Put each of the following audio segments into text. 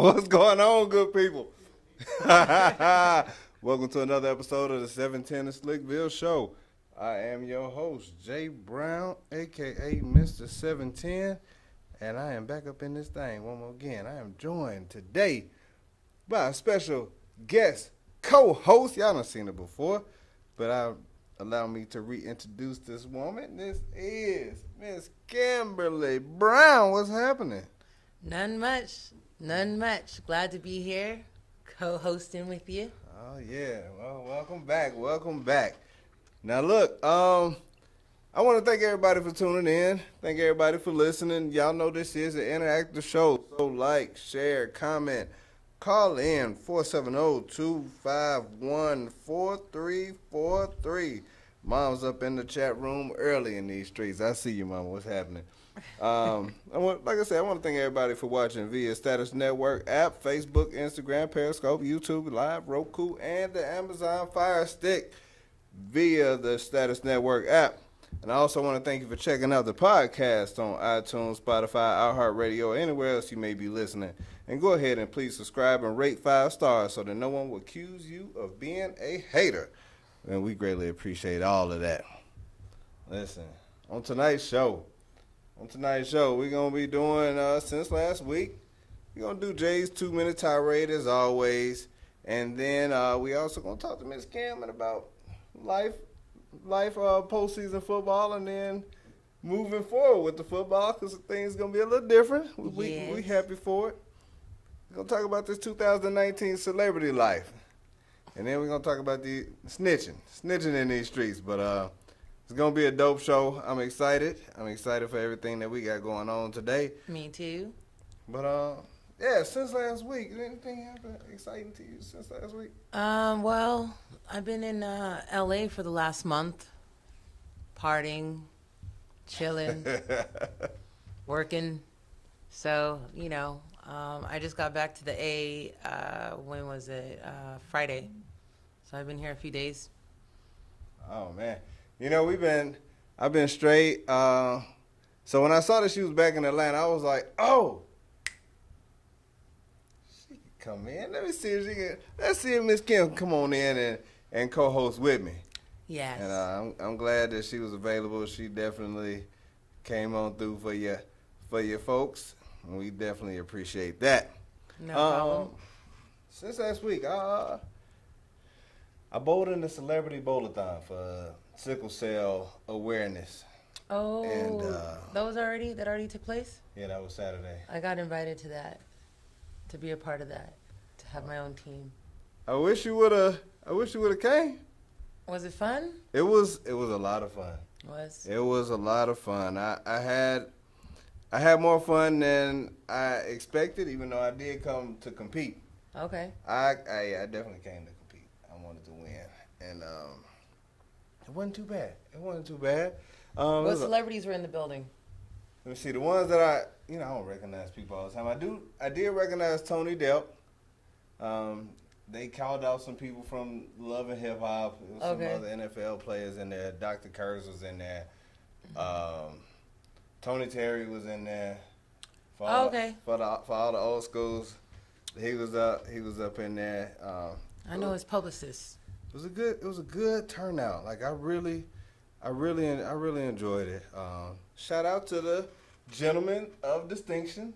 What's going on, good people? Welcome to another episode of the 710 of Slickville show. I am your host, Jay Brown, a.k.a. Mr. 710, and I am back up in this thing one more again. I am joined today by a special guest co-host. Y'all done seen her before, but allow me to reintroduce this woman. This is Miss Kimberly Brown. What's happening? None much. Glad to be here, co-hosting with you. Oh, yeah. Well, welcome back. Now, look, I want to thank everybody for tuning in. Thank everybody for listening. Y'all know this is an interactive show, so like, share, comment, call in 470-251-4343. Mom's up in the chat room early in these streets. I see you, Mama. What's happening? Like I said, I want to thank everybody for watching via Status Network app, Facebook, Instagram, Periscope, YouTube, Lyve, Roku, and the Amazon Fire Stick via the Status Network app. And I also want to thank you for checking out the podcast on iTunes, Spotify, iHeartRadio, anywhere else you may be listening. And go ahead and please subscribe and rate 5 stars so that no one will accuse you of being a hater. And we greatly appreciate all of that. Listen, on tonight's show, we're going to be doing, since last week, we're going to do Jay's 2-minute tirade as always. And then we also going to talk to Miss Cameron about life postseason football, and then moving forward with the football because things going to be a little different. We happy for it. We're going to talk about this 2019 celebrity life. And then we're going to talk about the snitching in these streets. But it's going to be a dope show. I'm excited for everything that we got going on today. Me too. But, yeah, since last week, did anything happen exciting to you since last week? Well, I've been in L.A. for the last month, partying, chilling, working. So, I just got back to the A, when was it? Friday. So I've been here a few days. Oh, man. I've been straight. So when I saw that she was back in Atlanta, I was like, oh, she can come in. Let's see if Miss Kim can come on in and co-host with me. Yes. And I'm glad that she was available. She definitely came on through for your folks. And we definitely appreciate that. No problem. Since last week, I bowled in the Celebrity Bowl-a-thon for sickle cell awareness. Oh, and, that already took place? Yeah, that was Saturday. I got invited to that, to be a part of that, to have my own team. I wish you would have came. Was it fun? It was a lot of fun. It was a lot of fun. I had more fun than I expected, even though I did come to compete. Okay. I definitely came to compete. I wanted to win, and it wasn't too bad. What celebrities were in the building? Let me see. The ones that I don't recognize people all the time. I did recognize Tony Delp. They called out some people from Love and Hip Hop. There was some other NFL players in there. Dr. Kurz was in there. Tony Terry was in there. For all the old schools. He was up in there. I know his publicist. It was a good turnout. Like I really enjoyed it. Shout out to the Gentlemen of Distinction.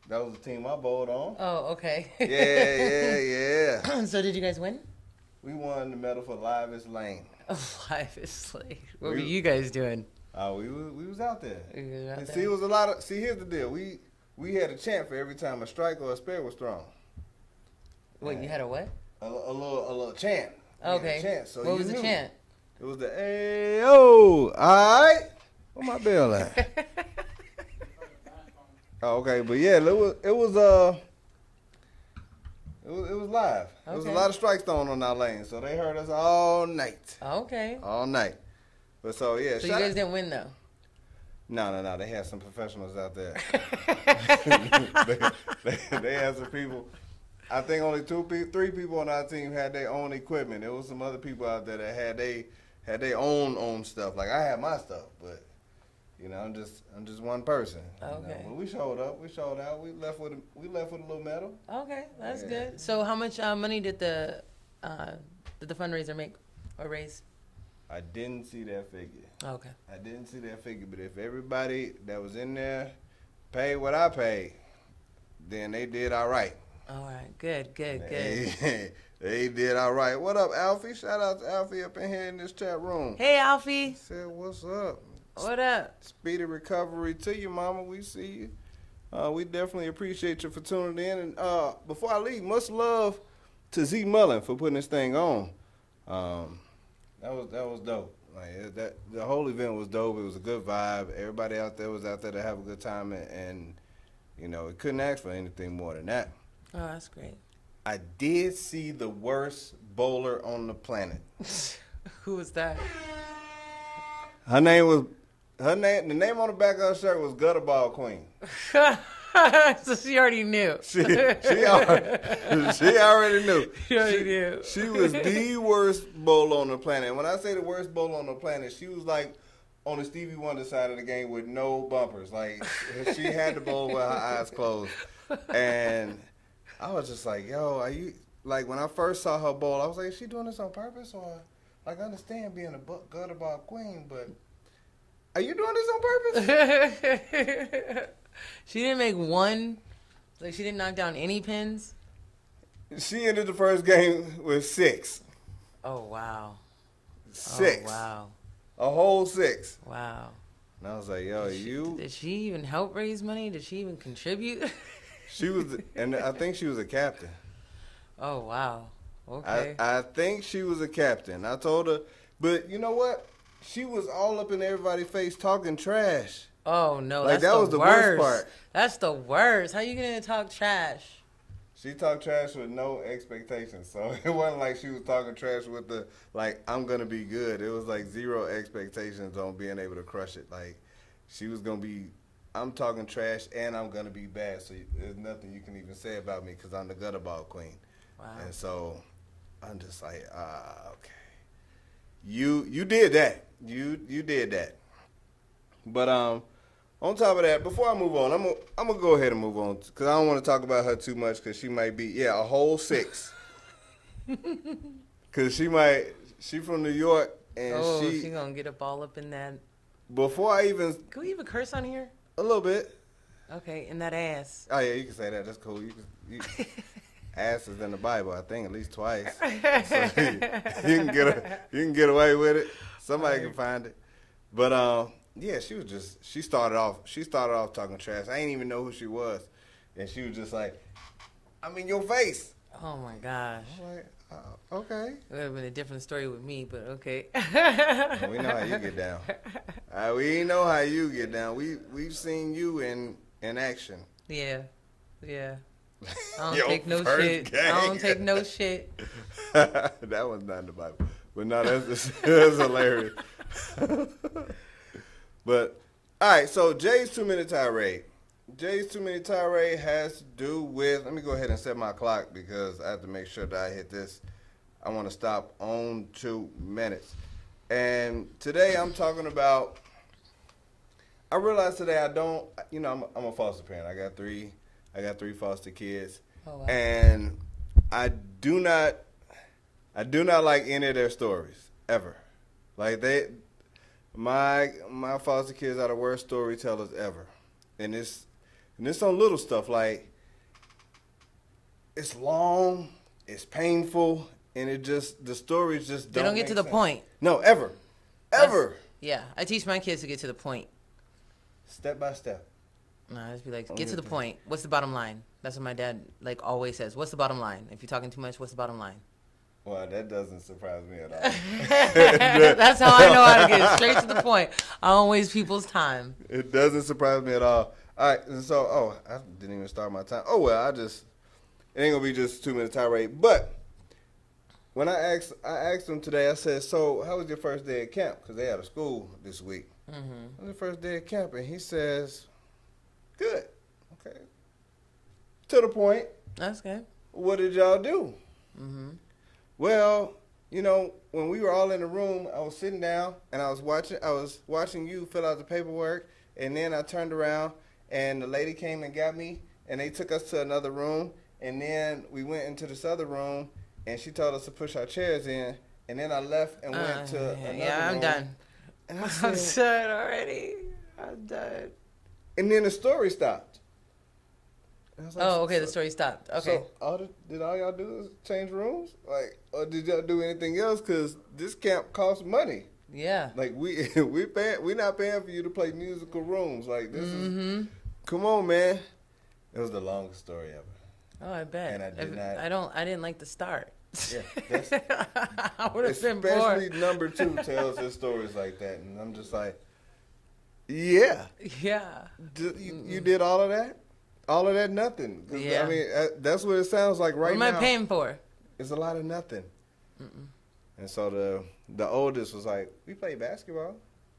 That was the team I bowled on. Oh, okay. Yeah. So did you guys win? We won the medal for Lyve is Lane. Oh, Lyve is Lane. What were you guys doing? We was out there. See, it was a lot of. See, here's the deal. We had a chant for every time a strike or a spare was thrown. Wait, you had a what? A little chant. Okay. Chant. So what was the chant? It was the Ayo. All right. Where my bell at? Oh, okay, but yeah, it was live. Okay. There was a lot of strikes thrown on our lane, so they heard us all night. Okay. All night. But so yeah. So you guys didn't win though. No. They had some professionals out there. they had some people. I think only 3 people on our team had their own equipment. There was some other people out there that had their own stuff. Like I had my stuff, but You know, I'm just one person. Okay. You know? But we showed up. We showed out. We left with a little medal. Okay, that's good. So how much money did the fundraiser make or raise? I didn't see that figure. Okay. I didn't see that figure, but if everybody that was in there paid what I paid, then they did all right. All right. Good. They did all right. What up, Alfie? Shout out to Alfie up in here in this chat room. Hey, Alfie. He said, what's up? What up? Speedy recovery to you, mama. We see you. We definitely appreciate you for tuning in. And before I leave, much love to Z Mullen for putting this thing on. That was dope. Like the whole event was dope. It was a good vibe. Everybody out there was out there to have a good time, and you know, it couldn't ask for anything more than that. Oh, that's great. I did see the worst bowler on the planet. Who was that? The name on the back of her shirt was Gutterball Queen. So she already knew. She already knew. She already knew. She was the worst bowler on the planet. And when I say the worst bowler on the planet, she was like on the Stevie Wonder side of the game with no bumpers. Like, she had to bowl with her eyes closed. And I was just like, yo, are you, like, when I first saw her bowl, I was like, is she doing this on purpose? Or, like, I understand being a Gutterball Queen, but are you doing this on purpose? She didn't make one, like, she didn't knock down any pins? She ended the first game with 6. Oh, wow. 6. Oh, wow. A whole 6. Wow. And I was like, yo, Did she even help raise money? Did she even contribute? She was, and I think she was a captain. Oh, wow. Okay. I think she was a captain. I told her, but you know what? She was all up in everybody's face talking trash. Oh, no, like, that's that the was the worst. worst part. That's the worst. How you going to talk trash? She talked trash with no expectations. So it wasn't like she was talking trash with the, like, I'm going to be good. It was like 0 expectations on being able to crush it. Like, she was going to be, I'm talking trash and I'm going to be bad. So there's nothing you can even say about me because I'm the Gutterball Queen. Wow. And so I'm just like, okay. You did that. You did that. But on top of that, before I move on, I'm gonna go ahead and move on because I don't want to talk about her too much because she might be a whole 6. Because she from New York and she gonna get all up in that. Before I even, can we even curse on here? A little bit. Okay, in that ass. Oh yeah, you can say that. That's cool. You ass is in the Bible, I think, at least twice. So you can get away with it. Somebody can find it. But yeah, she started off talking trash. I didn't even know who she was. And she was just like, I'm in your face. Oh my gosh. I'm like, okay. It would have been a different story with me, but okay. Well, we know how you get down. We know how you get down. We've seen you in action. Yeah. I don't take no shit. Gang. I don't take no shit. That one's not in the Bible. But no, that's hilarious. But, all right, so Jay's 2-minute tirade. Jay's 2-minute tirade has to do with, let me go ahead and set my clock because I have to make sure that I hit this. I want to stop on 2 minutes. And today I'm talking about, I realized today I don't, I'm a foster parent. I got three foster kids. Oh, wow. And I do not like any of their stories, ever. Like my foster kids are the worst storytellers ever. And it's on little stuff like it's long, it's painful, and the stories just don't. They don't get to the point. No, ever. Yeah, I teach my kids to get to the point. Step by step. No, I just be like, get to the point. What's the bottom line? That's what my dad always says. What's the bottom line? If you're talking too much, what's the bottom line? Well, that doesn't surprise me at all. That's how I know how to get straight to the point. I don't waste people's time. It doesn't surprise me at all. All right, so, I didn't even start my time. Oh, well, it ain't going to be just a 2-minute tirade. But when I asked him today, I said, so how was your first day at camp? Because they had a school this week. Mm-hmm. How was your first day at camp? And he says, good. Okay. To the point. That's good. What did y'all do? Mm-hmm. Well, you know, when we were all in the room, I was sitting down and I was watching you fill out the paperwork, and then I turned around and the lady came and got me, and they took us to another room, and then we went into this other room, and she told us to push our chairs in, and then I left and went to another room. Yeah, I'm done. And I said, I'm done already. I'm done. And then the story stopped. And I was like, Oh, okay, the story stopped. Okay. So did all y'all do is change rooms? Like, or did y'all do anything else? Because this camp costs money. Yeah. Like, we're not paying for you to play musical rooms. Like, this is, come on, man. It was the longest story ever. Oh, I bet. And I didn't like the start. Yeah, I would have been bored. Especially number 2 tells his stories like that, and I'm just like, yeah. Yeah. You did all of that? All of that, nothing. Yeah. I mean, that's what it sounds like right now. What am I paying for? It's a lot of nothing. And so the oldest was like, we play basketball.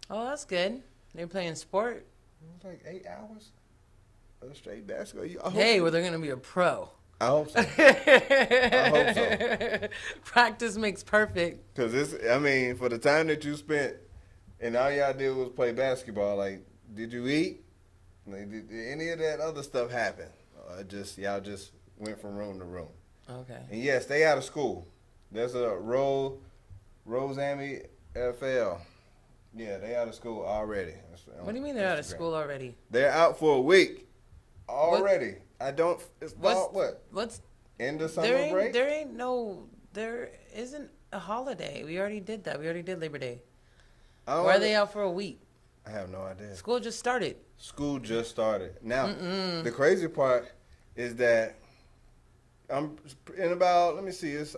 Oh, that's good. They're playing sport. It was like 8 hours of straight basketball. Hey, well, they're going to be a pro. I hope so. I hope so. Practice makes perfect. Because for the time that you spent and all y'all did was play basketball, like, did you eat? Like, did any of that other stuff happen? Y'all just went from room to room. Okay. And yes, stay out of school. There's a Rosamie FL. Yeah, they out of school already. What do you mean they're out of school already? They're out for a week already. It's about what? What's end of summer break? There isn't a holiday. We already did that. We already did Labor Day. Why are they out for a week? I have no idea. School just started. Now, the crazy part is that I'm in about, let me see, it's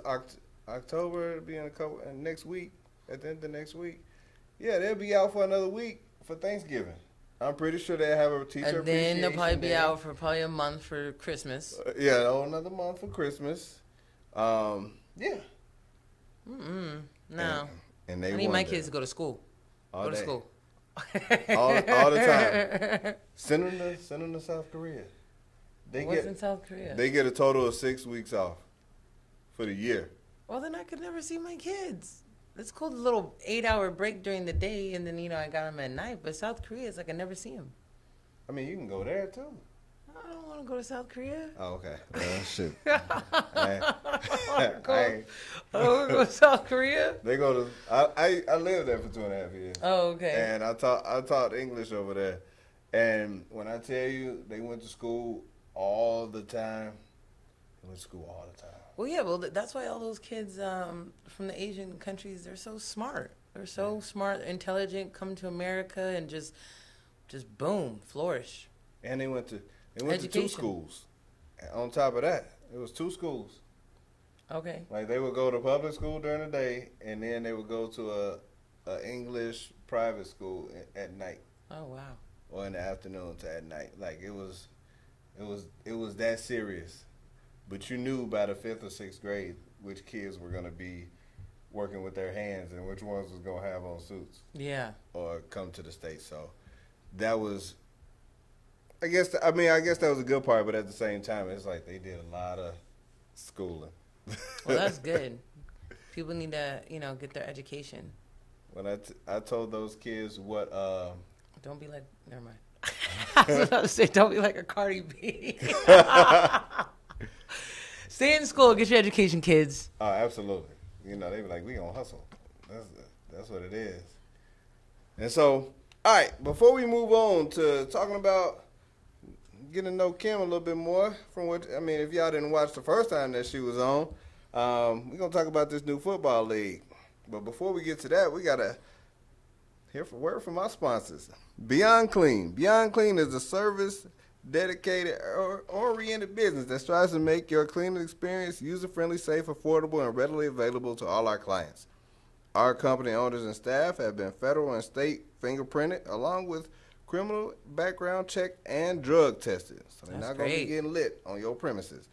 October, it'll be in next week, at the end of next week. Yeah, they'll be out for another week for Thanksgiving. I'm pretty sure they'll have a teacher appreciation. And then they'll probably be out for probably a month for Christmas. Another month for Christmas. Yeah. No. And they I need my kids to go to school. All day. School. all the time. Send them to South Korea. What's in South Korea? They get a total of 6 weeks off for the year. Well, then I could never see my kids. It's called a little 8-hour break during the day, and then, I got them at night. But South Korea is like I never see them. I mean, you can go there, too. I don't want to go to South Korea. Oh, okay. Well, shit. I don't want to go to South Korea. They go to... I lived there for 2.5 years. Oh, okay. And I taught English over there. And when I tell you, they went to school all the time. They went to school all the time. Well, yeah, that's why all those kids from the Asian countries, they're so smart. They're so smart, intelligent, come to America and just boom, flourish. And they went to 2 schools. On top of that, it was 2 schools. Okay. Like, they would go to public school during the day, and then they would go to a English private school at night. Oh, wow. Or in the afternoon to at night. Like, it was that serious. But you knew by the 5th or 6th grade which kids were going to be working with their hands and which ones was going to have on suits. Yeah. Or come to the States. So that was, I guess that was a good part, but at the same time, it's like they did a lot of schooling. Well, that's good. People need to, get their education. When I told those kids what... Don't be like... Never mind. I was about to say, don't be like a Cardi B. Stay in school, get your education, kids. Oh, absolutely. They be like, we gonna hustle. That's what it is. And so, all right, before we move on to talking about getting to know Kim a little bit more, if y'all didn't watch the first time that she was on, we're gonna talk about this new football league. But before we get to that, we gotta hear a word from our sponsors. Beyond Clean. Beyond Clean is a service dedicated or oriented business that strives to make your cleaning experience user-friendly, safe, affordable, and readily available to all our clients. Our company owners and staff have been federal and state fingerprinted, along with criminal background check and drug tested. So they're not going to be getting lit on your premises.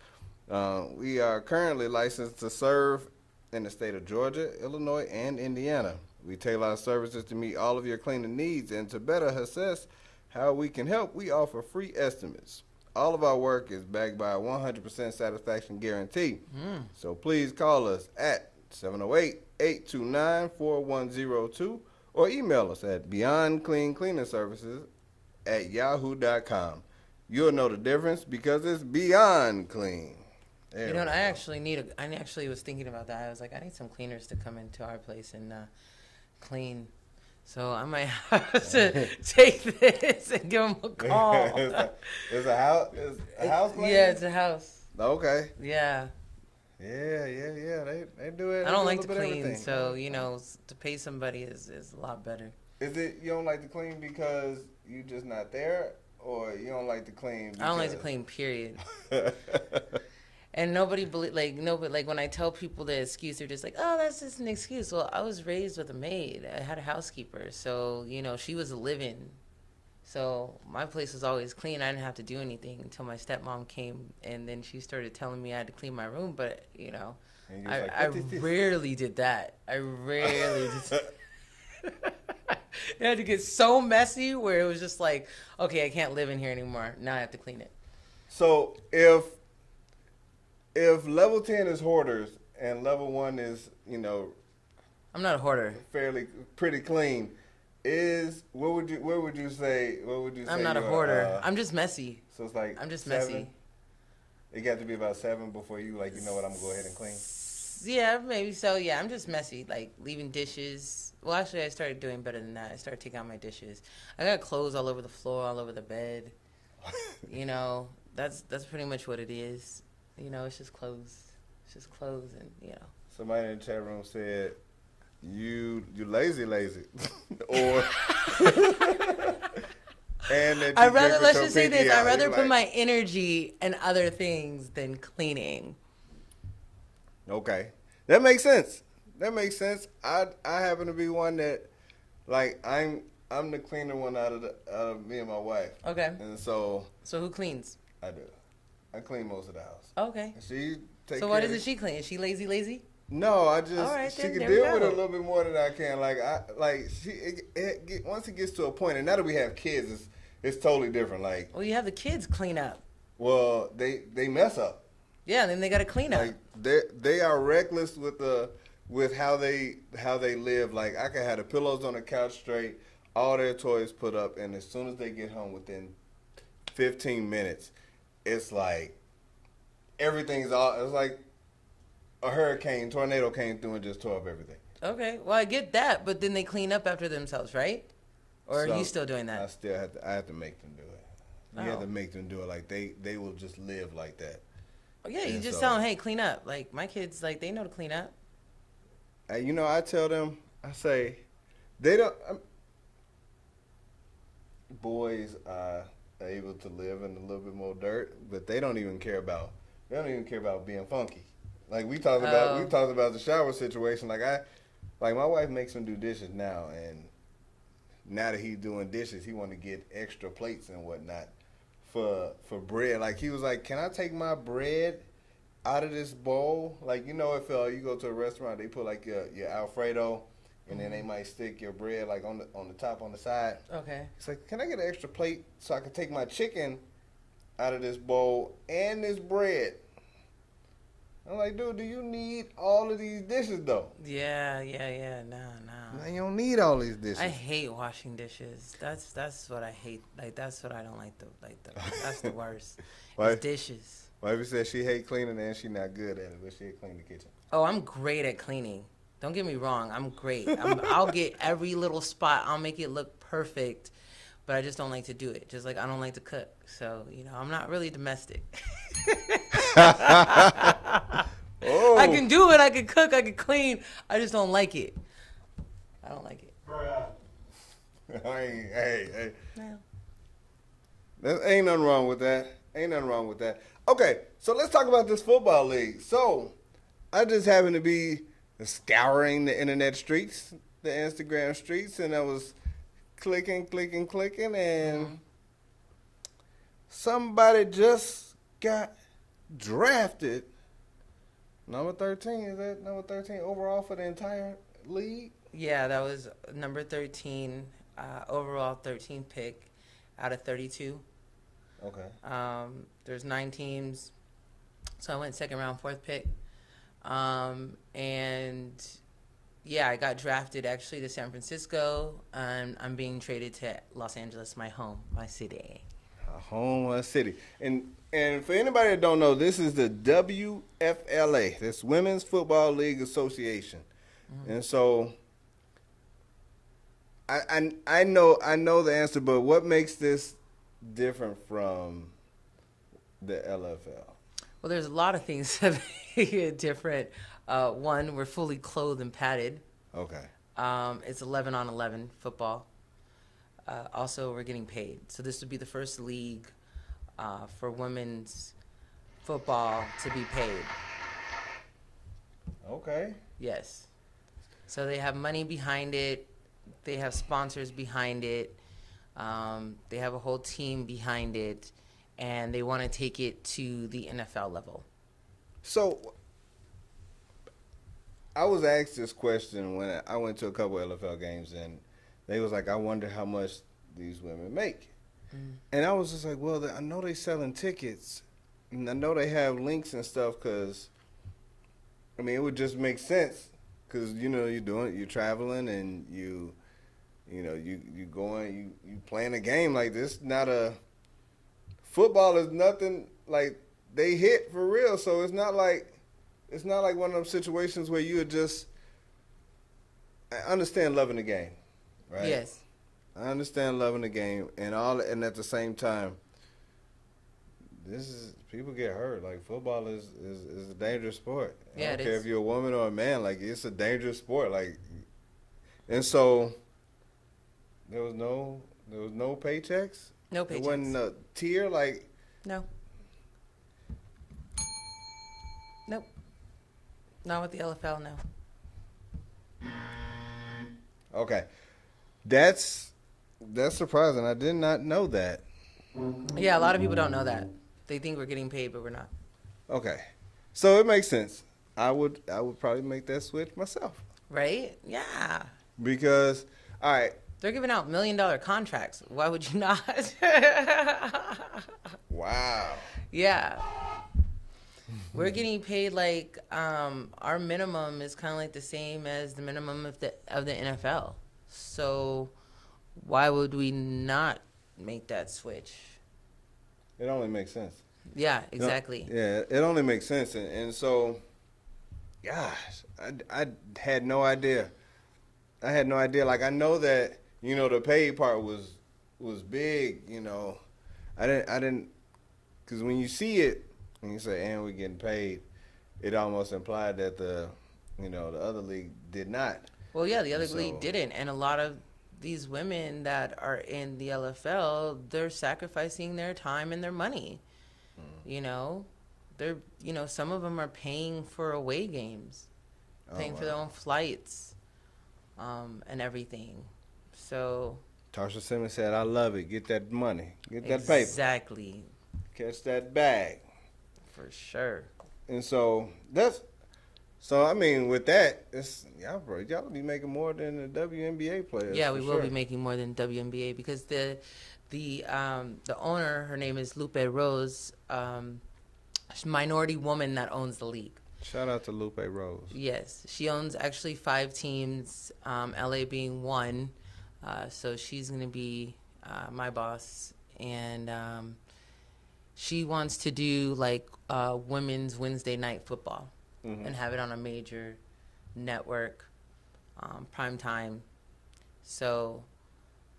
We are currently licensed to serve in the state of Georgia, Illinois, and Indiana. We tailor our services to meet all of your cleaning needs, and to better assess how we can help, we offer free estimates. All of our work is backed by a 100% satisfaction guarantee. So please call us at 708-829-4102, or email us at beyondcleancleaningservices@yahoo.com. You'll know the difference because it's beyond clean. There You know, we I go. actually was thinking about that. I was like, I need some cleaners to come into our place and clean. So I might have to take this and give them a call. It's a house. It's a house cleaner? Yeah, it's a house. Okay. Yeah. Yeah. They do it. I don't like a to little bit of clean, everything. so you know, to pay somebody is a lot better. Is it you don't like to clean because you just not there, or you don't like to clean? Because... I don't like to clean, period. And nobody when I tell people the excuse, they're just like, oh, that's just an excuse. Well, I was raised with a maid. I had a housekeeper, so you know she was a living. So my place was always clean. I didn't have to do anything until my stepmom came, and then she started telling me I had to clean my room. But you know, I rarely did that. I rarely did. It had to get so messy where it was just like, okay, I can't live in here anymore. Now I have to clean it. So if level 10 is hoarders and level 1 is, you know, I'm not a hoarder. Pretty clean. Where would you say I'm not a hoarder. I'm just messy. So it's like I'm just 7? messy. It got to be about 7 before you like, you know what, I'm gonna go ahead and clean. Yeah, maybe so. Yeah, I'm just messy, like leaving dishes. Well, actually, I started doing better than that. I started taking out my dishes. I got clothes all over the floor, all over the bed. You know, that's pretty much what it is. You know, it's just clothes. It's just clothes, and you know. Somebody in the chat room said, "You lazy," or. And that I'd rather, let's just say this, I'd rather put my energy in other things than cleaning. Okay. That makes sense. I happen to be one that, like, I'm the cleaner one out of me and my wife. Okay. And so who cleans? I do. I clean most of the house. Okay. She takes So why doesn't she clean? Is she lazy? No, I just right, she then, can there deal we with go. it a little bit more than I can. Once it gets to a point, and now that we have kids, it's totally different. Like, Well, you have the kids clean up. well, they mess up. Yeah, and then they got to clean up. Like they are reckless with how they live. Like, I can have the pillows on the couch straight, all their toys put up, and as soon as they get home, within 15 minutes, it's like it's like a tornado came through and just tore up everything. Okay, well, I get that, but then they clean up after themselves, right? Or are you still doing that? I have to make them do it. You have to make them do it. Like, they will just live like that. Oh, yeah, you just tell them, hey, clean up. Like, my kids, like, they know to clean up. You know, I tell them, I say, they don't. Boys are able to live in a little bit more dirt, but they don't even care about being funky. Like, we talked about the shower situation. Like, my wife makes him do dishes now, and now that he's doing dishes, he want to get extra plates and whatnot for bread. Like, he was like, can I take my bread out of this bowl? Like, you know, if you go to a restaurant, they put like your Alfredo, and then they might stick your bread like on the top, on the side. Okay. It's like, can I get an extra plate so I can take my chicken out of this bowl and this bread? I'm like, dude, do you need all of these dishes though? Yeah. No. Man, you don't need all these dishes. I hate washing dishes. That's what I hate. Like, that's what I don't like. That's the worst. It's dishes. Wifey said she hate cleaning and she not good at it, but she clean the kitchen. Oh, I'm great at cleaning. Don't get me wrong. I'm great. I'll get every little spot. I'll make it look perfect, but I just don't like to do it. Just like I don't like to cook. So, you know, I'm not really domestic. Oh. I can do it. I can cook. I can clean. I just don't like it. I don't like it. Hey. No. There ain't nothing wrong with that. Okay, so let's talk about this football league. So, I just happened to be scouring the internet streets, the Instagram streets, and I was clicking, and somebody just got drafted. Number 13, is that number 13 overall for the entire league? Yeah, that was number 13, overall 13 pick out of 32. Okay. There's 9 teams, so I went second round, fourth pick. And yeah, I got drafted actually to San Francisco, and I'm being traded to Los Angeles, my home, my city. A home, a city. And for anybody that don't know, this is the WFLA. That's Women's Football League Association. And so I know the answer, but what makes this different from the LFL? Well, there's a lot of things that make it different. One, we're fully clothed and padded. Okay. It's 11 on 11 football. Also, we're getting paid. So this would be the first league for women's football to be paid. Okay. Yes. So they have money behind it. They have sponsors behind it. They have a whole team behind it. And they want to take it to the NFL level. So I was asked this question when I went to a couple of LFL games, and they was like, I wonder how much these women make. And I was just like, well, I know they selling tickets, and I know they have links and stuff, because, I mean, it would just make sense, because, you know, you're traveling, and you going, you playing a game like this. Not a football is nothing like they hit for real, so it's not like one of those situations where you would just. I understand loving the game, right? Yes. I understand loving the game, and at the same time, people get hurt. Like, football is a dangerous sport. I don't care if you're a woman or a man. Like, it's a dangerous sport. Like, and so there was no paychecks. No paychecks. It wasn't a tier, like. No. Nope. Not with the LFL, no. Okay, that's surprising. I did not know that. Yeah, a lot of people don't know that. They think we're getting paid, but we're not. Okay, so it makes sense. I would probably make that switch myself. Right? Yeah. Because, all right. They're giving out $1 million contracts. Why would you not? Wow. Yeah. We're getting paid like our minimum is kind of like the same as the minimum of the NFL. So why would we not make that switch? It only makes sense. Yeah, exactly. Yeah, it only makes sense. And so, gosh, I had no idea. I had no idea. Like, I know that, you know, the paid part was big, you know. I didn't, because when you see it, and you say, and we're getting paid, it almost implied that the other league did not. Well, yeah, the other league didn't. And a lot of these women that are in the LFL, they're sacrificing their time and their money. You know, some of them are paying for away games, paying for their own flights, and everything. So Tarsha Simmons said, I love it. Get that money. Get that paper. Exactly. Catch that bag. For sure. And so I mean, with that, y'all be making more than the WNBA players. Yeah, we will be making more than WNBA because the owner, her name is Lupe Rose, she's a minority woman that owns the league. Shout out to Lupe Rose. Yes, she owns actually 5 teams, LA being one. So she's gonna be my boss, and she wants to do like women's Wednesday night football and have it on a major network, prime time. So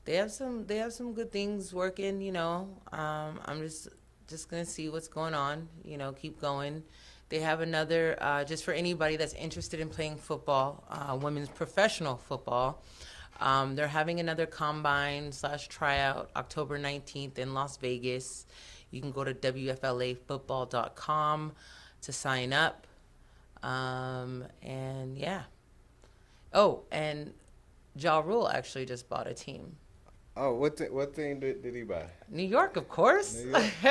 they have some good things working. You know, I'm just gonna see what's going on. You know, keep going. They have another just for anybody that's interested in playing football, women's professional football. They're having another combine/tryout October 19th in Las Vegas. You can go to WFLAfootball.com to sign up. And yeah. Oh, and Ja Rule actually just bought a team. Oh, what team did he buy? New York, of course. New York. All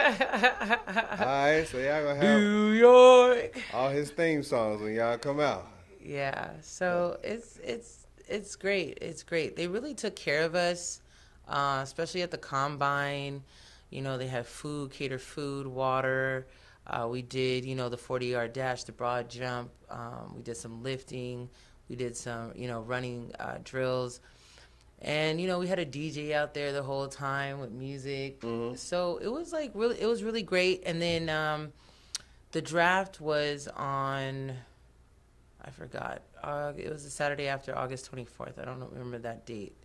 right, so y'all gonna have New York. all his theme songs when y'all come out. Yeah, so it's great. It's great. They really took care of us, especially at the combine. You know, they have food, cater food, water. We did, the 40-yard dash, the broad jump. We did some lifting. We did some, running drills. And, we had a DJ out there the whole time with music. Mm-hmm. So it was really great. And then the draft was on, I forgot. It was the Saturday after August 24th. I don't remember that date.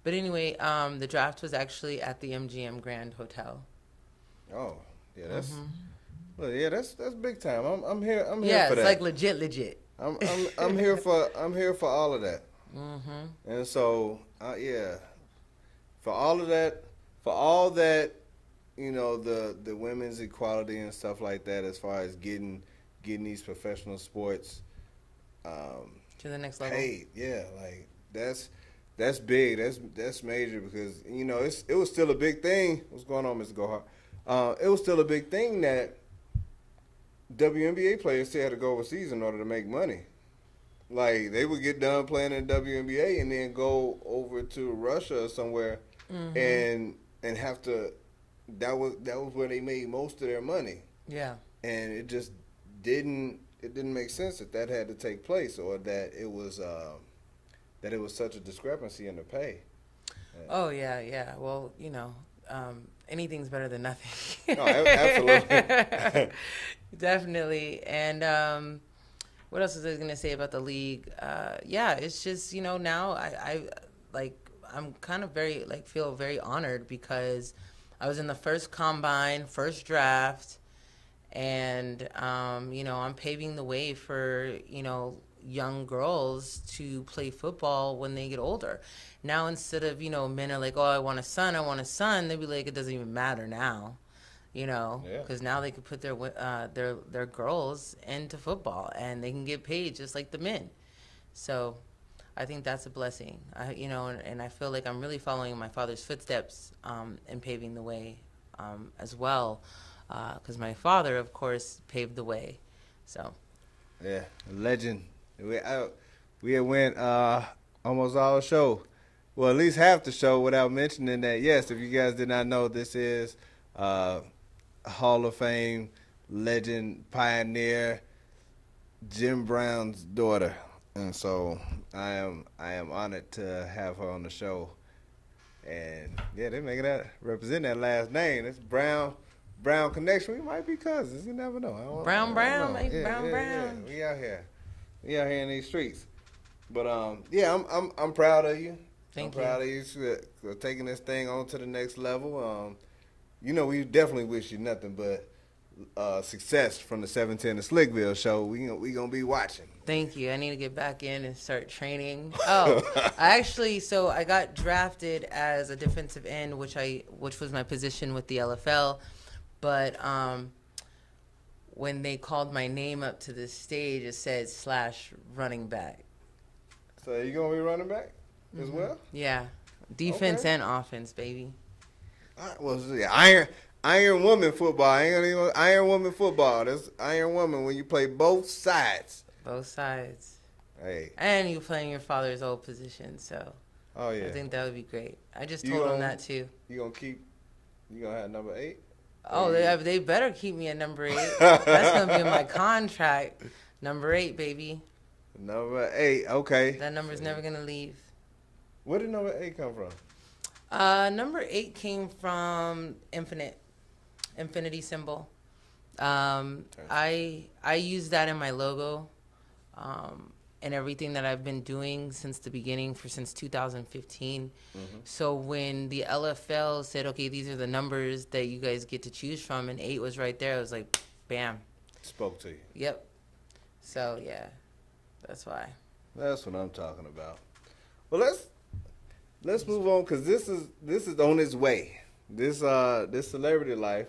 But anyway, the draft was actually at the MGM Grand Hotel. Oh, yeah, that's well, yeah, that's big time. I'm here for that. Yeah, it's like legit. I'm here for all of that. Mm-hmm. And so, yeah, for all that, the women's equality and stuff like that, as far as getting these professional sports To the next level. paid, yeah, like that's big, that's major, because it was still a big thing. What's going on, Mr. Gohart? It was still a big thing that WNBA players still had to go overseas in order to make money. Like, they would get done playing in WNBA and then go over to Russia or somewhere and have to. That was where they made most of their money. Yeah. And it just didn't make sense that had to take place, or that it was such a discrepancy in the pay. Oh yeah. Well, anything's better than nothing. No, absolutely. Definitely. And what else was I going to say about the league? Yeah, it's just, now I'm kind of feel very honored, because I was in the first combine, first draft, and, I'm paving the way for, young girls to play football when they get older. Now, instead of, men are like, oh, I want a son, they'd be like, it doesn't even matter now. Because now they can put their girls into football, and they can get paid just like the men. So I think that's a blessing. And I feel like I'm really following in my father's footsteps and paving the way as well, because my father, of course, paved the way. So yeah, legend. We had went almost all show, well, at least half the show, without mentioning that. Yes, if you guys did not know, this is Hall of Fame legend, pioneer, Jim Brown's daughter, and so I am honored to have her on the show. And yeah, they making that represent that last name. It's Brown connection. We might be cousins. You never know. Brown, Yeah, Brown. Yeah. We out here in these streets. But yeah, I'm proud of you. I'm proud of you for taking this thing on to the next level. We definitely wish you nothing but success from the 710 to Slickville show. We gonna be watching. Thank you. I need to get back in and start training. Oh, I got drafted as a defensive end, which was my position with the LFL. But when they called my name up to the stage, it said / running back. So you gonna be running back as well? Yeah, defense and offense, baby. Well, Iron Woman football. Iron Woman football. That's Iron Woman when you play both sides. Both sides. Hey. And you playing your father's old position, so. Oh yeah. I think that would be great. I just told him that too. You gonna have number 8? Oh, they better keep me at number 8. That's gonna be in my contract. Number 8, baby. Number 8. Okay. That number's never gonna leave. Where did number 8 come from? Number 8 came from infinity symbol. I use that in my logo, and everything that I've been doing since the beginning since 2015. So when the LFL said, okay, these are the numbers that you guys get to choose from, and 8 was right there, I was like, bam. Spoke to you. Yep. So yeah, that's why. That's what I'm talking about. Well, let's move on, because this is on its way. This celebrity life.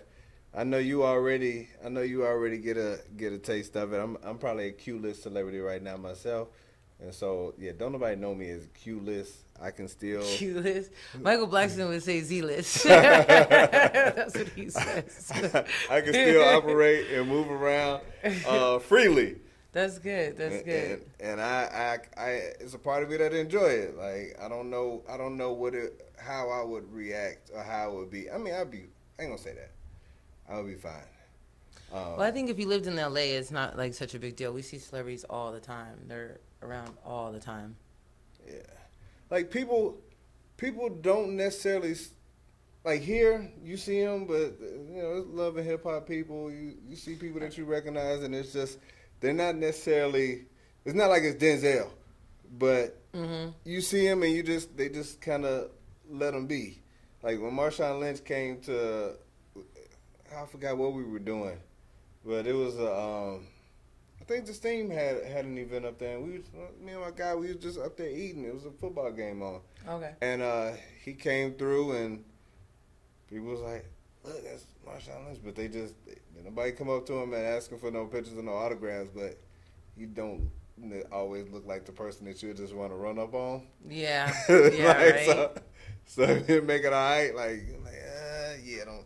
I know you already get a taste of it. I'm probably a Q-list celebrity right now myself, and so yeah, don't nobody know me as Q-list. I can still Q-list. Michael Blackson would say Z-list. That's what he says. I can still operate and move around freely. That's good. That's good. And I it's a part of me that enjoy it. Like, I don't know how I would react or how it would be. I mean, I ain't gonna say that. I would be fine. Well, I think if you lived in LA, it's not like such a big deal. We see celebrities all the time. They're around all the time. Yeah, like people don't necessarily like here. You see them, but you know, it's love and hip hop people. You see people that you recognize, and it's just they're not necessarily. It's not like it's Denzel, but you see him and they just kind of let them be. Like when Marshawn Lynch came to, I forgot what we were doing, but it was I think the team had an event up there, and me and my guy, we was just up there eating. It was a football game on. Okay. And he came through, and people was like, "Look, that's Marshawn Lynch," but nobody come up to him and ask him for no pictures or no autographs, but you don't always look like the person that you just want to run up on. Yeah, yeah, like, right. So you make it all right, yeah, don't.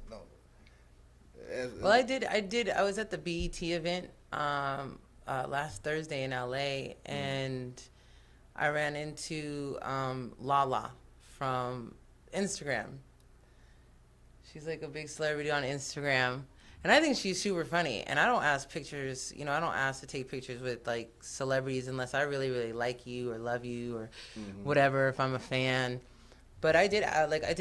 Well, I did. I was at the BET event last Thursday in LA, and I ran into Lala from Instagram. She's like a big celebrity on Instagram. And I think she's super funny. And I don't ask pictures, I don't ask to take pictures with, like, celebrities unless I really, really like you or love you or whatever, if I'm a fan. But I did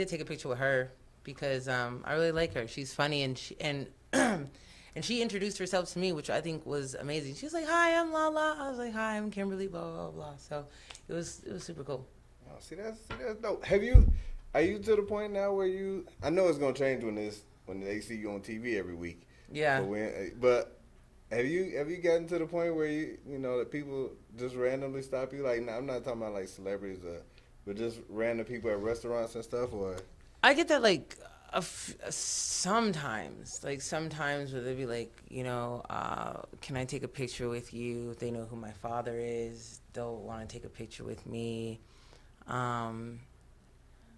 take a picture with her because I really like her. She's funny, and and she introduced herself to me, which I think was amazing. She was like, "Hi, I'm Lala." I was like, "Hi, I'm Kimberly, blah, blah, blah." So it was super cool. Oh, see, that's dope. Are you to the point now where I know it's going to change when they see you on TV every week. Yeah. But have you gotten to the point where that people just randomly stop you? Like, I'm not talking about like celebrities, but just random people at restaurants and stuff. Or I get that like sometimes where they'll be like, can I take a picture with you? If they know who my father is, they'll want to take a picture with me.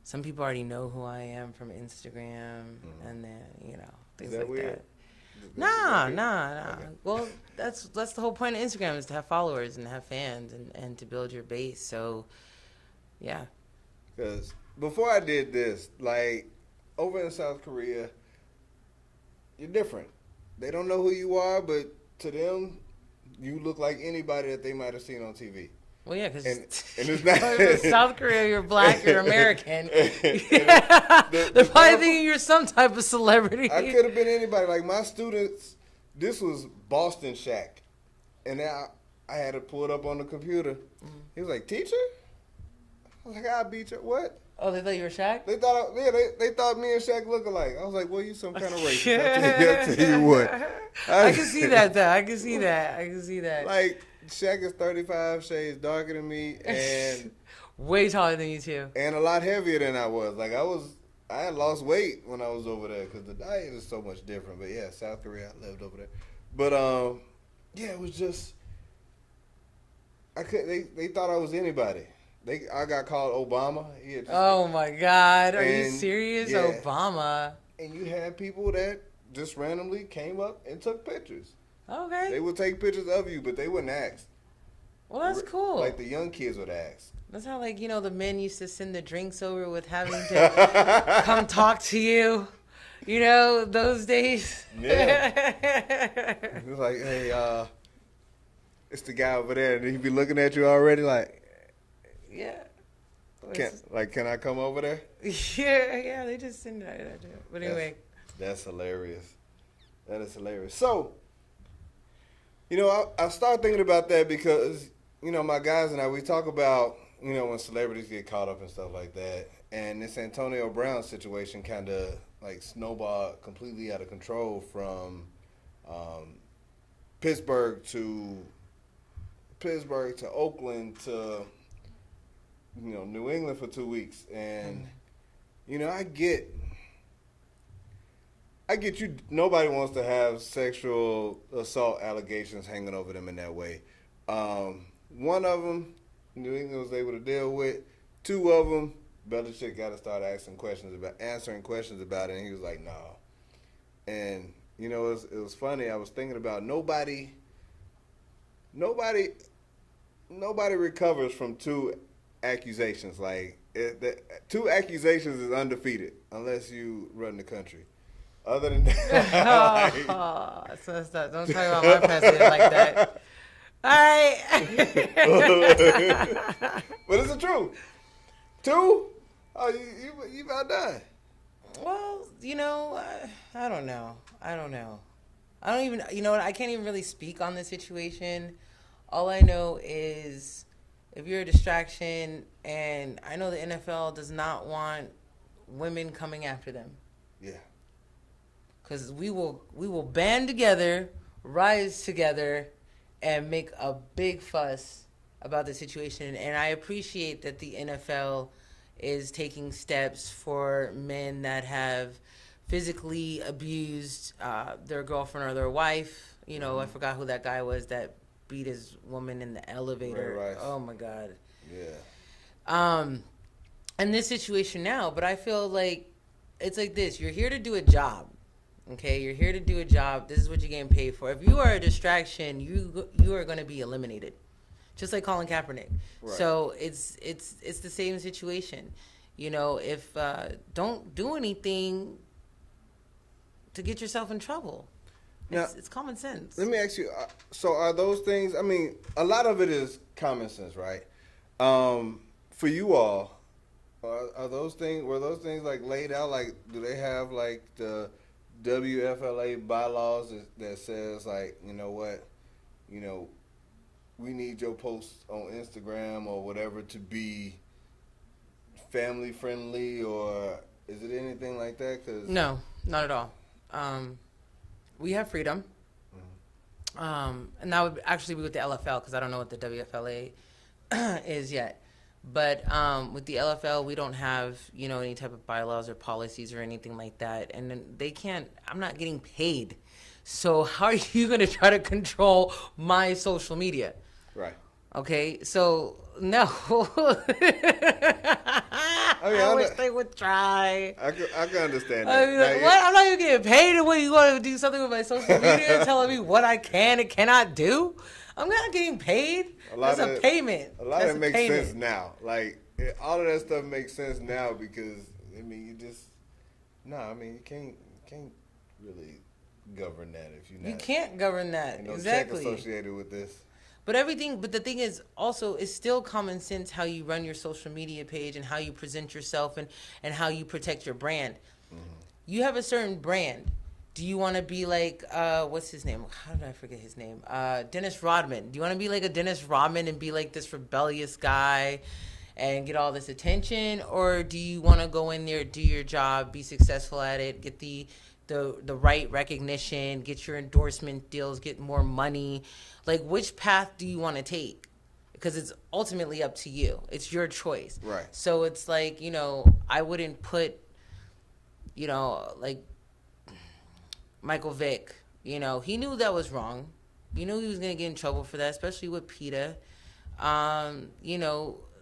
Some people already know who I am from Instagram, and then things like weird? that. Nah. Okay. Well, that's the whole point of Instagram, is to have followers and have fans and to build your base. So, yeah. Because before I did this, like over in South Korea, you're different. They don't know who you are, but to them, you look like anybody that they might have seen on TV. Well, yeah, because and it's not South Korea, you're black, you're American. They're probably thinking you're some type of celebrity. I could have been anybody. Like my students, this was Boston Shaq, and I had to pull it up on the computer. He was like, "Teacher?" I was like, "I'll beat you." What? Oh, they thought you were Shaq? They thought, they thought me and Shaq look alike. I was like, "Well, you some kind of racist." I'll tell you what. I can see that, though. I can see that. Like, Shaq is 35 shades darker than me, and way taller than you too, and a lot heavier than I was. Like I had lost weight when I was over there because the diet is so much different. But yeah, South Korea, I lived over there. But yeah, it was just They thought I was anybody. I got called Obama. Oh my God, are you serious? Yeah. Obama. And you had people that just randomly came up and took pictures. Okay. They would take pictures of you, but they wouldn't ask. Well, that's cool. Like the young kids would ask. That's how, like, the men used to send the drinks over with having to come talk to you. Those days. Yeah. It was like, hey, it's the guy over there, and he'd be looking at you already like, yeah. Can I come over there? Yeah, they just send that. But anyway. That's hilarious. That is hilarious. So, I start thinking about that because, my guys and I, we talk about, when celebrities get caught up and stuff like that. And this Antonio Brown situation kind of, like, snowballed completely out of control from Pittsburgh to Oakland to, New England for 2 weeks. And, I get you. Nobody wants to have sexual assault allegations hanging over them in that way. One of them, New England was able to deal with. Two of them, Belichick got to start answering questions about it, and he was like, "No." And it was funny. I was thinking about nobody recovers from two accusations. Like two accusations is undefeated unless you run the country. Other than that, so don't talk about my president like that. All right. but it's the truth. 2? Oh, you about done. Well, I don't know. I don't even, what? I can't even really speak on the situation. All I know is if you're a distraction, and I know the NFL does not want women coming after them. Yeah. Because we will band together, rise together, and make a big fuss about the situation. And I appreciate that the NFL is taking steps for men that have physically abused their girlfriend or their wife. I forgot who that guy was that beat his woman in the elevator. Right. Oh my God. Yeah. In this situation now, but I feel like it's like this. You're here to do a job. Okay, you're here to do a job. This is what you're getting paid for. If you are a distraction, you are going to be eliminated, just like Colin Kaepernick. Right. So it's the same situation. If don't do anything to get yourself in trouble. It's common sense. Let me ask you. So are those things? I mean, a lot of it is common sense, right? For you all, are those things? Were those things like laid out? Like, do they have like the WFLA bylaws that says like, you know what, we need your posts on Instagram or whatever to be family friendly, or is it anything like that? No, not at all. We have freedom, and that would actually be with the LFL, because I don't know what the WFLA is yet. But with the LFL, we don't have, any type of bylaws or policies or anything like that. And then they can't, I'm not getting paid. So how are you going to try to control my social media? Right. Okay, so no. I wish they would try. I can understand that. I mean, like, what? I'm not even getting paid. And what, you want to do something with my social media telling me what I can and cannot do? I'm not getting paid. That's a payment. A lot of it makes sense now. Like, all of that stuff makes sense now because, I mean, you can't really govern that if you're not. You can't govern that. Exactly. Check associated with this. But the thing is also, it's still common sense how you run your social media page and how you present yourself and how you protect your brand. Mm-hmm. You have a certain brand. Do you want to be like, what's his name? How did I forget his name? Dennis Rodman. Do you want to be like a Dennis Rodman and be like this rebellious guy and get all this attention? Or do you want to go in there, do your job, be successful at it, get the right recognition, get your endorsement deals, get more money? Like, which path do you want to take? Because it's ultimately up to you. It's your choice. Right. So it's like, I wouldn't put, like, Michael Vick, he knew that was wrong. He knew he was going to get in trouble for that, especially with PETA.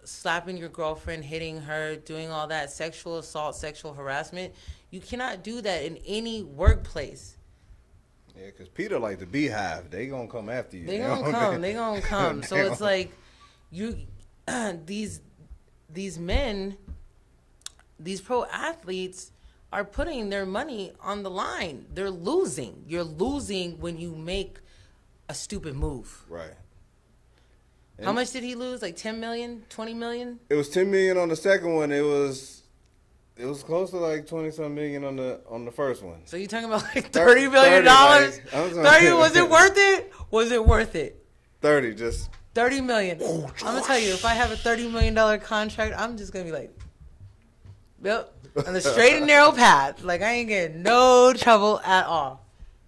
Slapping your girlfriend, hitting her, doing all that, sexual assault, sexual harassment. You cannot do that in any workplace. Yeah, because PETA like the beehive. They going to come after you. They going to come. So it's like, these men, these pro athletes are putting their money on the line. They're losing. You're losing when you make a stupid move. Right. And how much did he lose? Like 10 million, 20 million? It was 10 million on the second one. It was close to like 20-some million on the first one. So you're talking about like $30 million? Like, 30, was it worth it? Was it worth it? 30, just 30 million. I'm gonna tell you, if I have a $30 million contract, I'm just gonna be like, yep, on the straight and narrow path. Like, I ain't getting no trouble at all.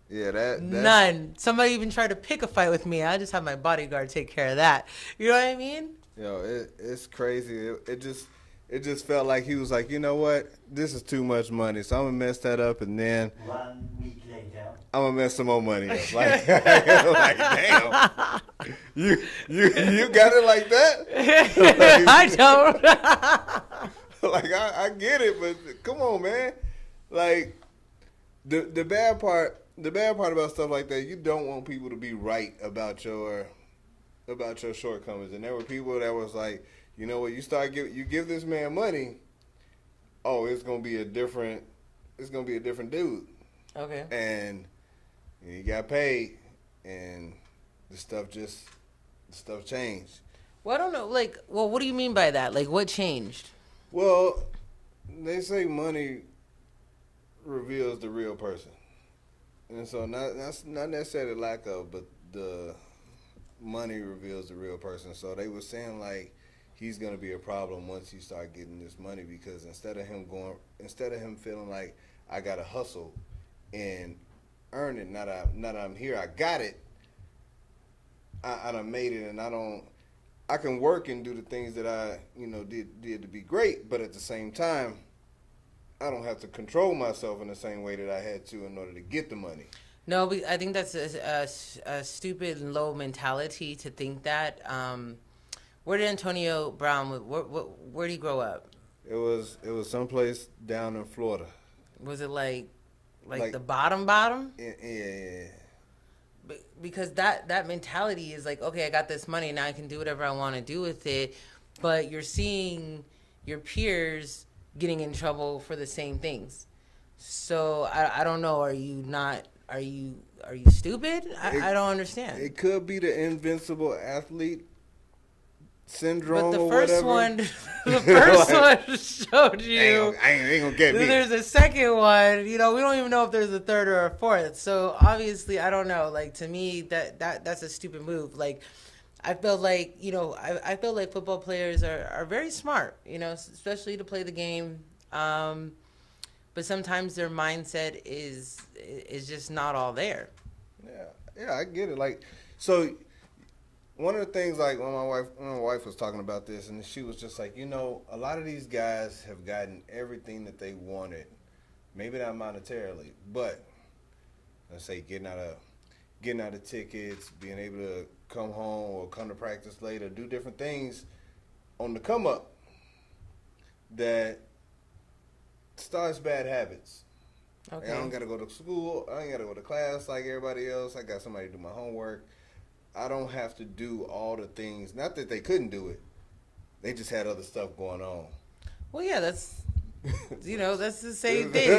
Yeah, that's none. Somebody even tried to pick a fight with me. I just have my bodyguard take care of that. You know what I mean? It's crazy. It just felt like he was like, you know what? This is too much money, so I'm gonna mess that up, and then 1 week later, I'm gonna mess some more money up. Like, like, damn, you got it like that? Like, I don't. Like, I get it, but come on, man. Like, the bad part about stuff like that, you don't want people to be right about your shortcomings. And there were people that was like, you know what, you give this man money, oh, it's gonna be a different dude. Okay. And he got paid, and the stuff changed. Well, I don't know. Like, well, what do you mean by that? Like, what changed? Well, they say money reveals the real person, and so that's not necessarily lack of, but the money reveals the real person. So they were saying like he's gonna be a problem once he start getting this money, because instead of him feeling like I gotta hustle and earn it, now that I'm here, I got it. I done made it, and I can work and do the things that I did to be great, but at the same time, I don't have to control myself in the same way that I had to in order to get the money. No, I think that's a stupid and low mentality to think that. Where did Antonio Brown? Where did he grow up? It was someplace down in Florida. Was it like the bottom? Yeah. Because that mentality is like, okay, I got this money, now I can do whatever I want to do with it. But you're seeing your peers getting in trouble for the same things. So I don't know. Are you stupid? I don't understand. It could be the invincible athlete syndrome. But the or first whatever. the first one showed you. Ain't gonna get me. There's a second one. We don't even know if there's a third or a fourth. So obviously, I don't know. Like, to me, that's a stupid move. Like, I feel like I feel like football players are very smart. Especially to play the game. But sometimes their mindset is just not all there. Yeah, I get it. Like, so one of the things, like when my wife was talking about this, and she was just like, a lot of these guys have gotten everything that they wanted, maybe not monetarily, but let's say getting out of tickets, being able to come home or come to practice later, do different things on the come up that starts bad habits. Okay. Like, I don't got to go to school. I ain't got to go to class like everybody else. I got somebody to do my homework. I don't have to do all the things. Not that they couldn't do it. They just had other stuff going on. Well, yeah, that's the same thing.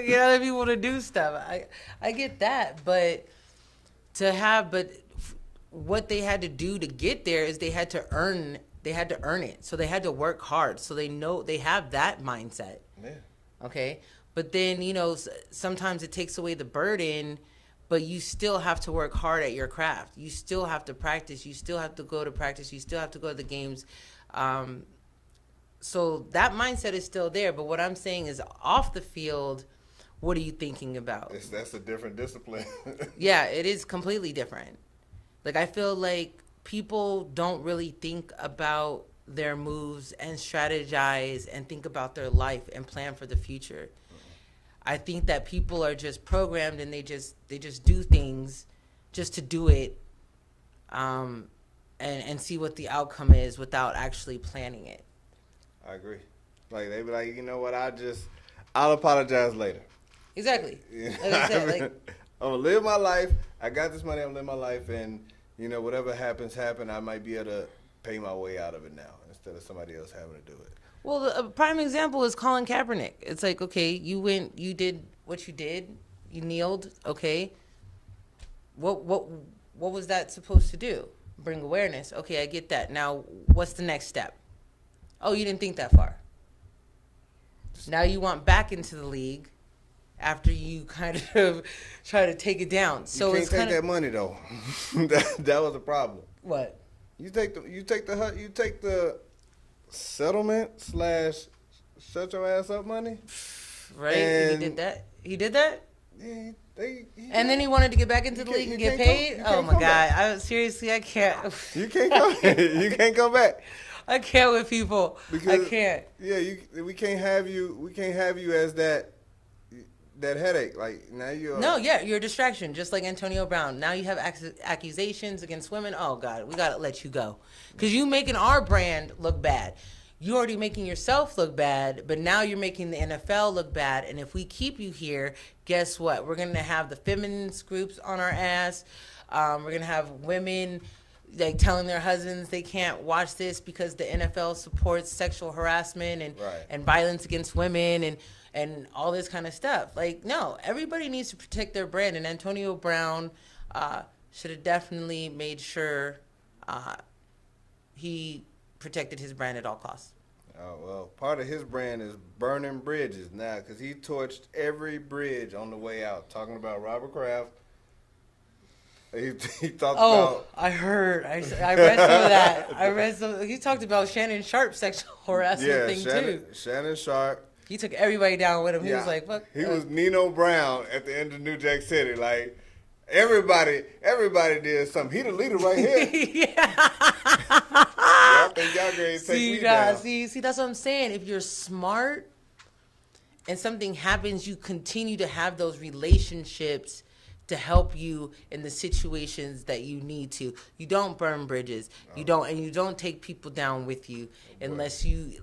Get other people to do stuff. I get that, but what they had to do to get there is they had to earn it. So they had to work hard. So they have that mindset. Yeah. Okay. But then, sometimes it takes away the burden, but you still have to work hard at your craft. You still have to practice. You still have to go to practice. You still have to go to the games. So that mindset is still there. But what I'm saying is, off the field, what are you thinking about? That's a different discipline. Yeah, it is completely different. Like, I feel like people don't really think about their moves and strategize and think about their life and plan for the future. I think that people are just programmed, and they just do things just to do it, and see what the outcome is without actually planning it. I agree. Like, they be like, you know what? I'll apologize later. Exactly. Like I said, I'm gonna live my life. I got this money. I'm gonna live my life, and whatever happens. I might be able to pay my way out of it now instead of somebody else having to do it. Well, a prime example is Colin Kaepernick. It's like, okay, you did what you did, you kneeled, okay. What was that supposed to do? Bring awareness. Okay, I get that. Now, what's the next step? Oh, you didn't think that far. Now you want back into the league after you kind of try to take it down. So you can't take that money though. that was a problem. What? You take the settlement / shut your ass up money. Right? And he did that. Yeah, and then he wanted to get back into the league and get paid. Oh my God! I can't. You can't go. You can't go back. I can't with people. I can't. Yeah, we can't have you. We can't have you as that headache. Like, now you're. No, yeah, you're a distraction, just like Antonio Brown. Now you have accusations against women. Oh God, we gotta let you go, because you making our brand look bad. You're already making yourself look bad, but now you're making the NFL look bad. And if we keep you here, guess what? We're gonna have the feminist groups on our ass. We're gonna have women like telling their husbands they can't watch this because the NFL supports sexual harassment and violence against women and all this kind of stuff. Like, no, everybody needs to protect their brand. And Antonio Brown should have definitely made sure he protected his brand at all costs. Oh, well, part of his brand is burning bridges now because he torched every bridge on the way out, talking about Robert Kraft. He talked about... I heard. I read some of that. I read some... He talked about Shannon Sharp's sexual harassment too. Shannon Sharp. He took everybody down with him. He was like, fuck. He was Nino Brown at the end of New Jack City. Like, everybody did something. He the leader right here. Yeah. I think y'all going to take me down. See, that's what I'm saying. If you're smart and something happens, you continue to have those relationships to help you in the situations that you need to. You don't burn bridges. You don't take people down with you unless you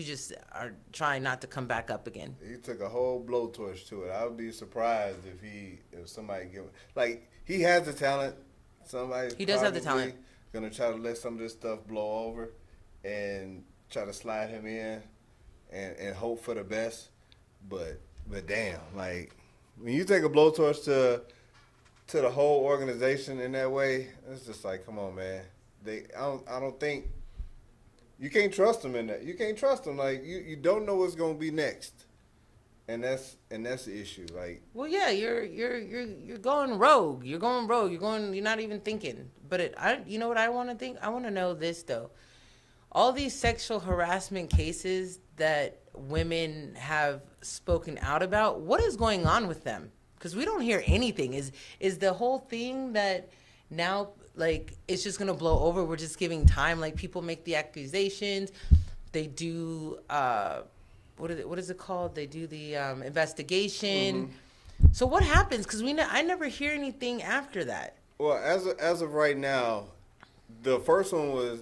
just are trying not to come back up again. He took a whole blowtorch to it. I would be surprised if somebody he has the talent. He does have the talent. Gonna try to let some of this stuff blow over and try to slide him in and hope for the best. But damn, like when you take a blowtorch to the whole organization in that way, it's just like, come on, man. I don't think you can't trust them in that. You can't trust them. Like you don't know what's gonna be next, and that's the issue. Like, well, yeah, you're going rogue. You're going rogue. You're not even thinking. But you know what I want to think? I want to know this though. All these sexual harassment cases that women have spoken out about, what is going on with them? Because we don't hear anything. Is the whole thing that now, like, it's just going to blow over? We're just giving time. Like, people make the accusations. They do, what is it called? They do the investigation. Mm-hmm. So what happens? Because I never hear anything after that. Well, as of right now, the first one was,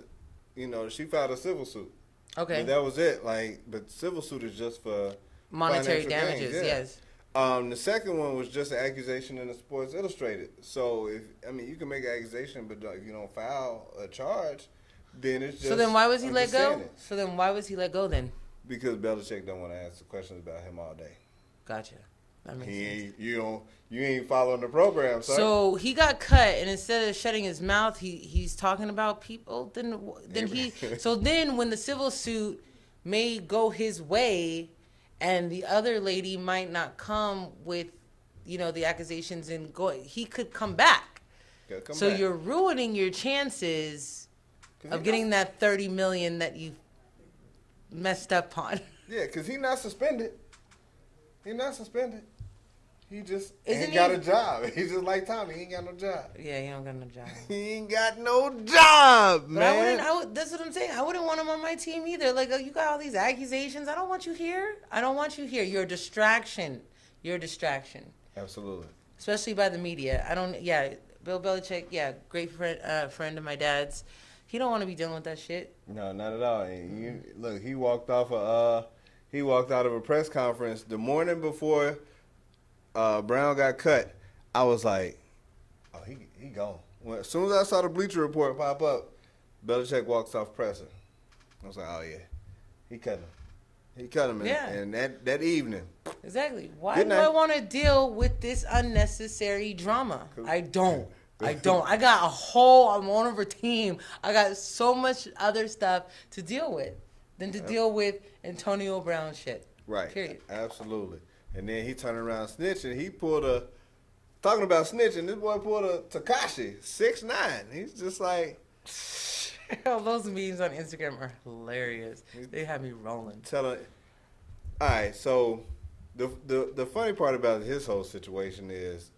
she filed a civil suit. Okay. And that was it. Like, but civil suit is just for monetary damages. Gains, yeah. Yes. The second one was just an accusation in the Sports Illustrated. So you can make an accusation, but if you don't file a charge, then it's just. So then why was he let go? So then why was he let go then? Because Belichick don't want to answer questions about him all day. Gotcha. That makes sense. You ain't following the program, sir. So he got cut, and instead of shutting his mouth, he's talking about people. Then when the civil suit may go his way, and the other lady might not come with, the accusations and he could come back. You're ruining your chances of getting that $30 million that you messed up on. Yeah, because he's not suspended. He just ain't got a job. He's just like Tommy. He ain't got no job. Yeah, he don't got no job. He ain't got no job, man. That's what I'm saying. I wouldn't want him on my team either. Like, you got all these accusations. I don't want you here. You're a distraction. Absolutely. Especially by the media. Bill Belichick, great friend of my dad's. He don't want to be dealing with that shit. No, not at all. Look, he walked out of a press conference the morning before Brown got cut. I was like, oh, he gone. As soon as I saw the Bleacher Report pop up, Belichick walks off presser. I was like, oh yeah, he cut him. And that evening. Exactly. Why do I want to deal with this unnecessary drama? I don't. I got I'm on of a team. I got so much other stuff to deal with than to deal with Antonio Brown shit. Right. Period. Absolutely. And then he turned around snitching. He talking about snitching, this boy pulled a Tekashi, 6'9". He's just like. Those memes on Instagram are hilarious. They have me rolling. All right, so the funny part about his whole situation is,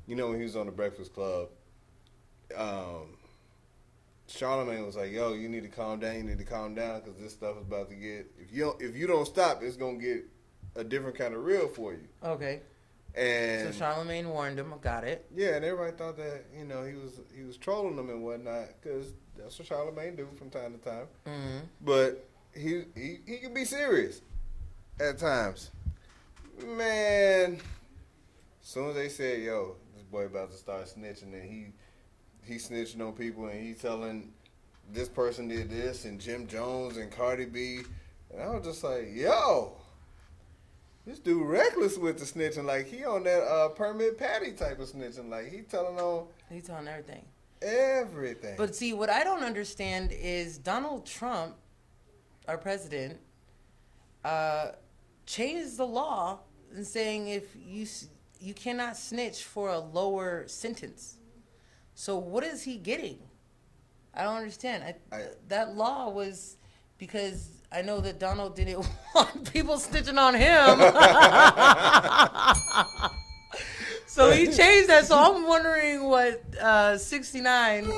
when he was on the Breakfast Club, Charlamagne was like, yo, you need to calm down because this stuff is about to get, if you don't stop, it's going to get a different kind of real for you. Okay. And so Charlamagne warned him. Got it. Yeah, and everybody thought that he was trolling them and whatnot because that's what Charlamagne do from time to time. Mm-hmm. But he can be serious at times. Man, as soon as they said, "Yo, this boy about to start snitching," and snitching on people and he telling this person did this and Jim Jones and Cardi B, and I was just like, yo, this dude reckless with the snitching. Like he on that Permit Patty type of snitching. Like he's telling everything. Everything. But see, what I don't understand is Donald Trump, our president, changed the law and saying if you cannot snitch for a lower sentence. So what is he getting? I don't understand. That law was because I know that Donald didn't want people snitching on him. So he changed that. So I'm wondering what 69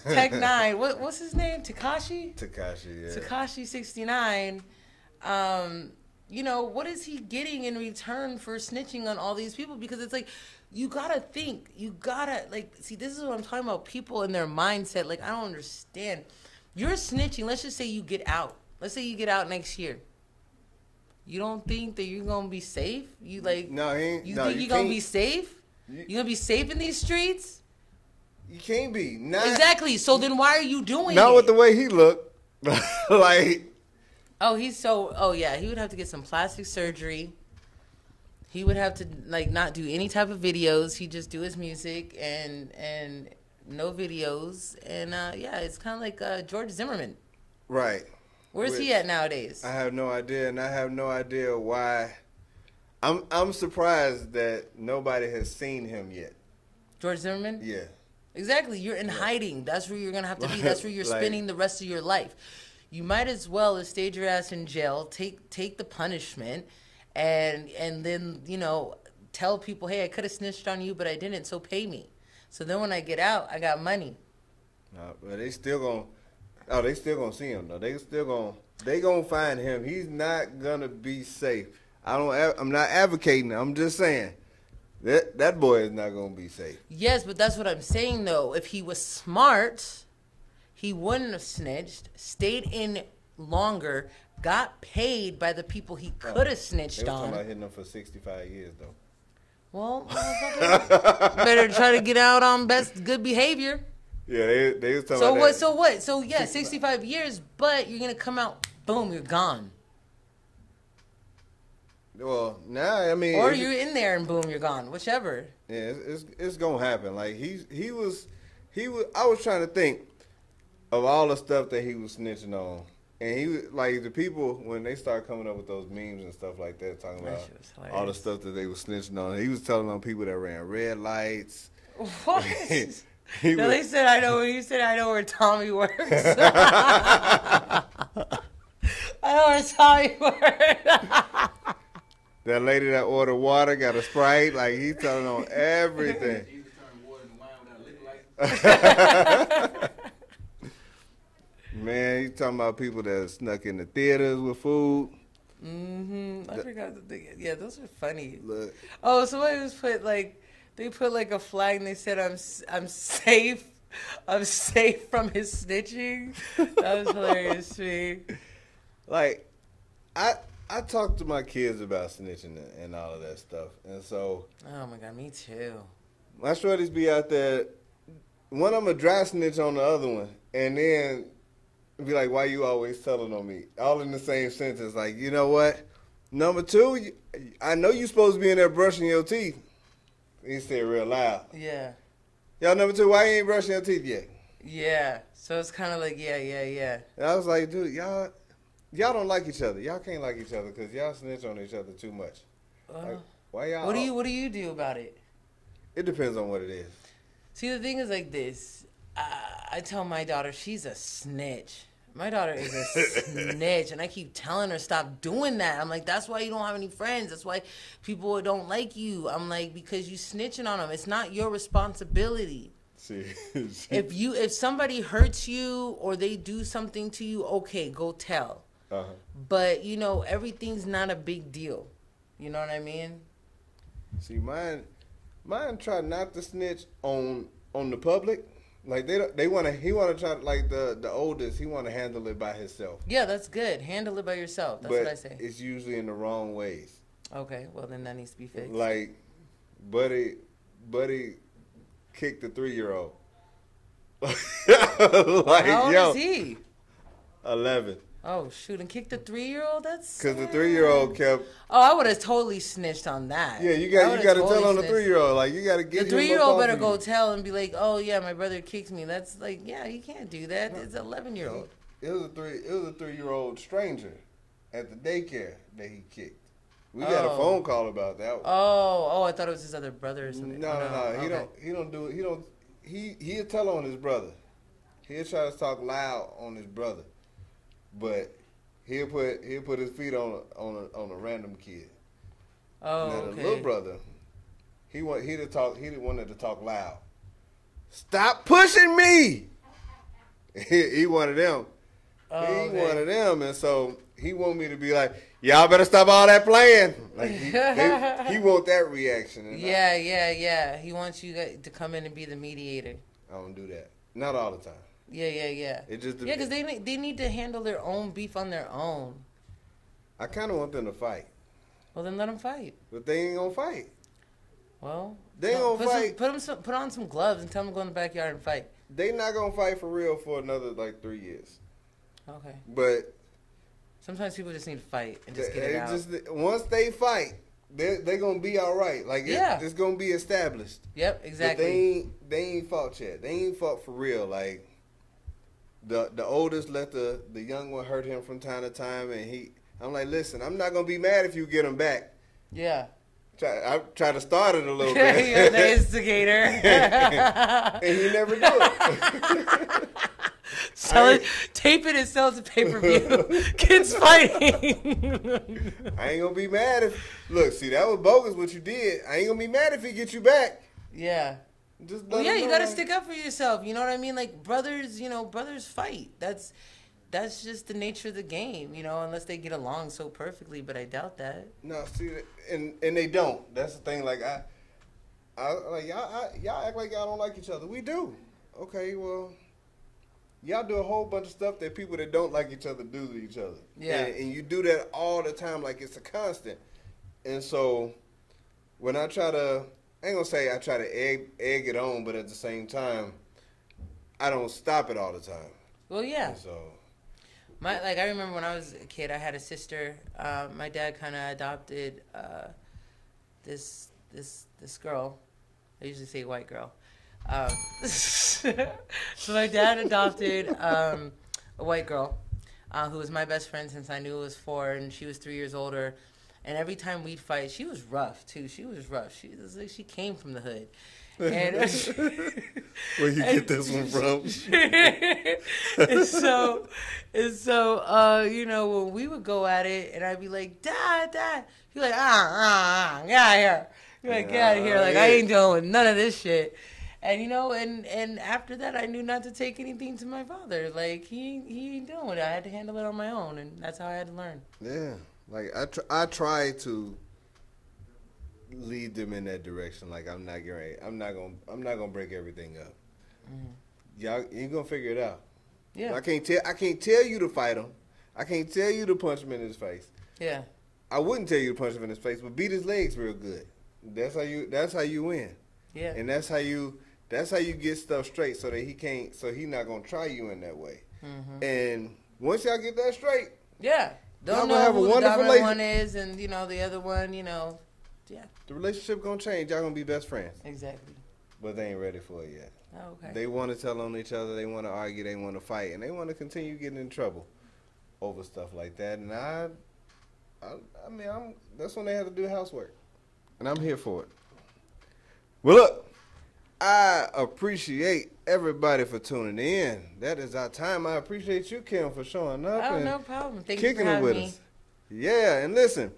Tech 9. What's his name? Tekashi, yeah. Tekashi 69. You know, what is he getting in return for snitching on all these people? Because it's like, you gotta think. You gotta, like, see, this is what I'm talking about. People and their mindset. Like, I don't understand. You're snitching. Let's just say you get out. Let's say you get out next year. You don't think that you're gonna be safe? You like? No, he ain't. You no, think you you're gonna be safe? You gonna be safe in these streets? You can't be. Exactly. So then why are you doing it? Not with the way he looked. Like. Oh, yeah, he would have to get some plastic surgery. He would have to like not do any type of videos. He'd just do his music and no videos. And yeah, it's kind of like George Zimmerman. Right. Where's he at nowadays? I have no idea, and I have no idea why. I'm surprised that nobody has seen him yet. George Zimmerman? Yeah. Exactly. You're in hiding. That's where you're gonna have to be. That's where you're spending the rest of your life. You might as well have stayed your ass in jail, take the punishment, and then, you know, tell people, hey, I could have snitched on you, but I didn't, so pay me. So then when I get out, I got money. No, but they still gonna see him though. They gonna find him. He's not gonna be safe. I'm not advocating. I'm just saying that boy is not gonna be safe. Yes, but that's what I'm saying though. If he was smart, he wouldn't have snitched, stayed in longer, got paid by the people he could have snitched on. They were talking about hitting him for 65 years, though. Well, better try to get out on good behavior. Yeah, they was talking about that. So what? So, yeah, 65 years, but you're going to come out, boom, you're gone. Well, now, I mean... Or you're in there and boom, you're gone, whichever. Yeah, it's going to happen. Like, he was... I was trying to think of all the stuff that he was snitching on. And he was, like, the people, when they start coming up with those memes and stuff like that, talking about all the stuff that they were snitching on, he was telling on people that ran red lights. What? No, they said, I know, you said, I know where Tommy works. I know where Tommy works. That lady that ordered water got a Sprite. Like, he's telling on everything. Man, he's talking about people that snuck in the theaters with food. Mm-hmm. I forgot to think. Yeah, those are funny. Look. Oh, somebody was they put like a flag and they said, I'm safe. I'm safe from his snitching. That was hilarious to me. Like, I talk to my kids about snitching and all of that stuff. And so. Oh, my God, me too. My shorties be out there. One, I'm a dry snitch on the other one. And then be like, why you always telling on me? All in the same sentence. Like, you know what? Number two, I know you supposed to be in there brushing your teeth. He said real loud. Yeah. Y'all, number two, why you ain't brushing your teeth yet? Yeah. So it's kind of like, yeah. And I was like, dude, y'all don't like each other. Y'all can't like each other because y'all snitch on each other too much. Like, why y'all? What do you do about it? It depends on what it is. See, the thing is like this. I tell my daughter she's a snitch. My daughter is a snitch, and I keep telling her stop doing that. I'm like, that's why you don't have any friends. That's why people don't like you. I'm like, because you snitching on them. It's not your responsibility. See. If somebody hurts you or they do something to you, okay, go tell. Uh-huh. But you know, everything's not a big deal. You know what I mean? See, mine try not to snitch on the public. Like he want to try, like the oldest, he want to handle it by himself. Yeah, that's good. Handle it by yourself. That's what I say. It's usually in the wrong ways. Okay, well then that needs to be fixed. Like, Buddy kicked the 3-year-old. Like, How old is he? 11. Oh, shoot. And kicked the 3-year-old? That's Because the 3-year-old kept... Oh, I would have totally snitched on that. Yeah, you got to tell on the 3-year-old. Like, you got to get the 3-year-old better go tell and be like, oh, yeah, my brother kicked me. That's like, yeah, you can't do that. It's an 11-year-old. It was a 3-year-old stranger at the daycare that he kicked. We got a phone call about that one. Oh, I thought it was his other brother or something. No. Okay. He'll tell on his brother. He'll try to talk loud on his brother. But he'll put his feet on a random kid. Oh, now, okay. The little brother, he wanted to talk loud. Stop pushing me. He wanted them. One of them, and so he want me to be like, y'all better stop all that playing. Like he want that reaction. And Yeah. He wants you to come in and be the mediator. I don't do that. Not all the time. Yeah. It just because they need to handle their own beef on their own. I kind of want them to fight. Well, then let them fight. But they ain't gonna fight. Well, they ain't gonna fight. Put on some gloves and tell them to go in the backyard and fight. They not gonna fight for real for another like 3 years. Okay. But sometimes people just need to fight and just get it out. Once they fight, they're gonna be all right. Like it's gonna be established. Yep, exactly. But they ain't fought yet. They ain't fought for real. Like the oldest let the young one hurt him from time to time, and I'm like, listen, I'm not gonna be mad if you get him back. Yeah. I try to start it a little bit. You're the instigator. And he never do it. Tape it and sell it to pay-per-view. Kids fighting. I ain't gonna be mad if... Look, see, that was bogus what you did. I ain't gonna be mad if he gets you back. Yeah. Just you gotta stick up for yourself. You know what I mean? Like, brothers fight. That's just the nature of the game, unless they get along so perfectly, but I doubt that. No, see, and they don't. That's the thing. Like, like y'all act like y'all don't like each other. We do. Okay, well... Y'all do a whole bunch of stuff that people that don't like each other do to each other. Yeah. And you do that all the time like it's a constant. And so when I try to, I ain't gonna say I try to egg it on, but at the same time, I don't stop it all the time. Well, yeah. And so. I remember when I was a kid, I had a sister. My dad kind of adopted this girl. I usually say white girl. So my dad adopted a white girl who was my best friend since I knew I was 4, and she was 3 years older. And every time we'd fight, she was rough too. She was rough. She was like, she came from the hood. And where you get this one from? and so when we would go at it, and I'd be like, Dad, he'd be like, get out of here. You're like, get out of here. Like, I ain't dealing with none of this shit. And and after that, I knew not to take anything to my father. Like, he ain't doing it. I had to handle it on my own, and that's how I had to learn. Yeah, like I try to lead them in that direction. Like, I'm not gonna break everything up. Y'all, you gonna figure it out. Yeah. I can't tell you to fight him. I can't tell you to punch him in his face. Yeah. I wouldn't tell you to punch him in his face, but beat his legs real good. That's how you win. Yeah. And that's how you get stuff straight so that he not gonna try you in that way. Mm-hmm. And once y'all get that straight, yeah, don't know have who a the wonderful dominant one is, and the other one, yeah. The relationship gonna change. Y'all gonna be best friends. Exactly. But they ain't ready for it yet. Oh, okay. They want to tell on each other. They want to argue. They want to fight, and they want to continue getting in trouble over stuff like that. And I mean, that's when they have to do housework, and I'm here for it. Well, look. I appreciate everybody for tuning in. That is our time. I appreciate you, Kim, for showing up. Oh, and no problem. Thank kicking you for having it with me. us. Yeah, and listen,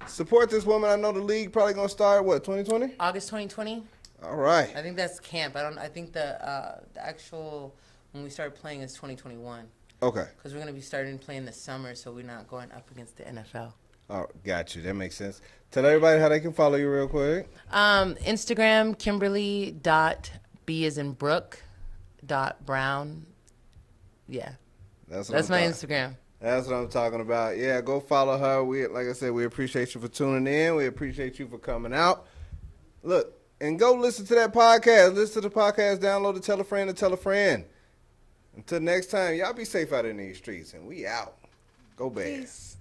support this woman. I know the league probably gonna start 2020? August 2020. All right. I think that's camp. I think the actual when we start playing is 2021. Okay. Because we're gonna be starting playing this summer, so we're not going up against the NFL. Oh, got you. That makes sense. Tell everybody how they can follow you real quick. Instagram, Kimberly.B as in Brooke .Brown. Yeah. That's my Instagram. That's what I'm talking about. Yeah, go follow her. Like I said, we appreciate you for tuning in. We appreciate you for coming out. Look, and go listen to that podcast. Listen to the podcast, download it, tell a friend to tell a friend. Until next time, y'all be safe out in these streets, and we out. Go Bears. Peace.